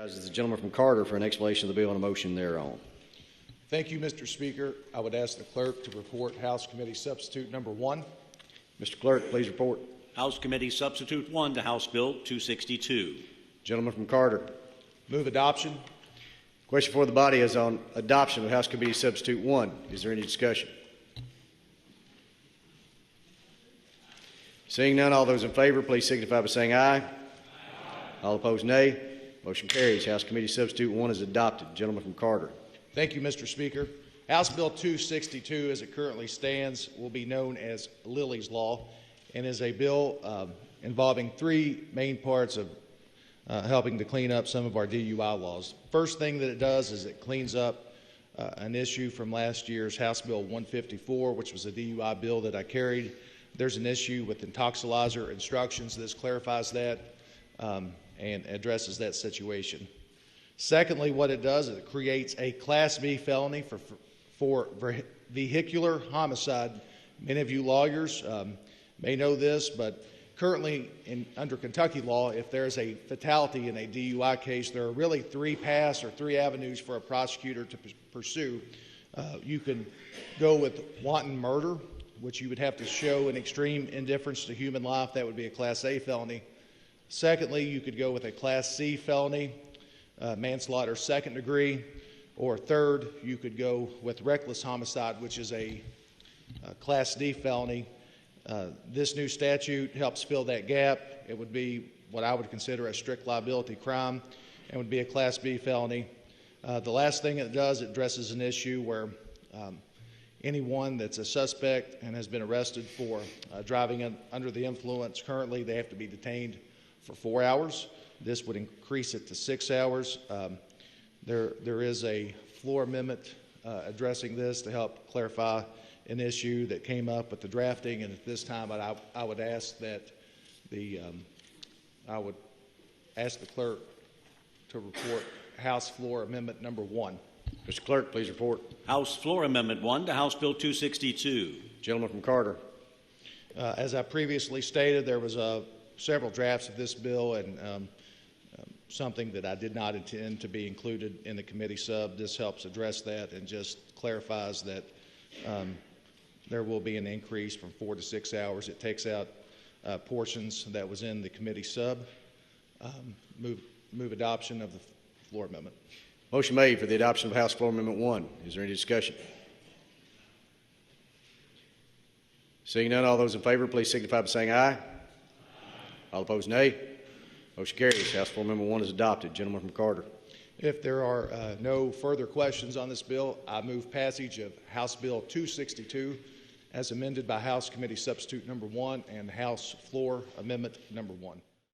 Recognizes the gentleman from Carter for an explanation of the bill and a motion thereon. Thank you, Mr. Speaker. I would ask the clerk to report House Committee Substitute Number 1. Mr. Clerk, please report. House Committee Substitute 1 to House Bill 262. Gentleman from Carter. Move adoption. Question for the body is on adoption of House Committee Substitute 1. Is there any discussion? Seeing none, all those in favor, please signify by saying aye. Aye. All opposed, nay. Motion carries. House Committee Substitute 1 is adopted. Gentleman from Carter. Thank you, Mr. Speaker. House Bill 262, as it currently stands, will be known as Lily's Law and is a bill involving three main parts of helping to clean up some of our DUI laws. First thing that it does is it cleans up an issue from last year's House Bill 154, which was a DUI bill that I carried. There's an issue with intoxilizer instructions. This clarifies that and addresses that situation. Secondly, what it does is it creates a Class B felony for vehicular homicide. Many of you lawyers may know this, but currently under Kentucky law, if there's a fatality in a DUI case, there are really three paths or three avenues for a prosecutor to pursue. You can go with wanton murder, which you would have to show an extreme indifference to human life. That would be a Class A felony. Secondly, you could go with a Class C felony, manslaughter second degree, or third, you could go with reckless homicide, which is a Class D felony. This new statute helps fill that gap. It would be what I would consider a strict liability crime and would be a Class B felony. The last thing it does, it addresses an issue where anyone that's a suspect and has been arrested for driving under the influence, currently they have to be detained for 4 hours. This would increase it to 6 hours. There is a floor amendment addressing this to help clarify an issue that came up with the drafting, and at this time I would ask that I would ask the clerk to report House Floor Amendment Number 1. Mr. Clerk, please report. House Floor Amendment 1 to House Bill 262. Gentleman from Carter. As I previously stated, there was several drafts of this bill and something that I did not intend to be included in the committee sub. This helps address that and just clarifies that there will be an increase from 4 to 6 hours. It takes out portions that was in the committee sub. Move adoption of the floor amendment. Motion made for the adoption of House Floor Amendment 1. Is there any discussion? Seeing none, all those in favor, please signify by saying aye. Aye. All opposed, nay. Motion carries. House Floor Amendment 1 is adopted. Gentleman from Carter. If there are no further questions on this bill, I move passage of House Bill 262 as amended by House Committee Substitute Number 1 and House Floor Amendment Number 1.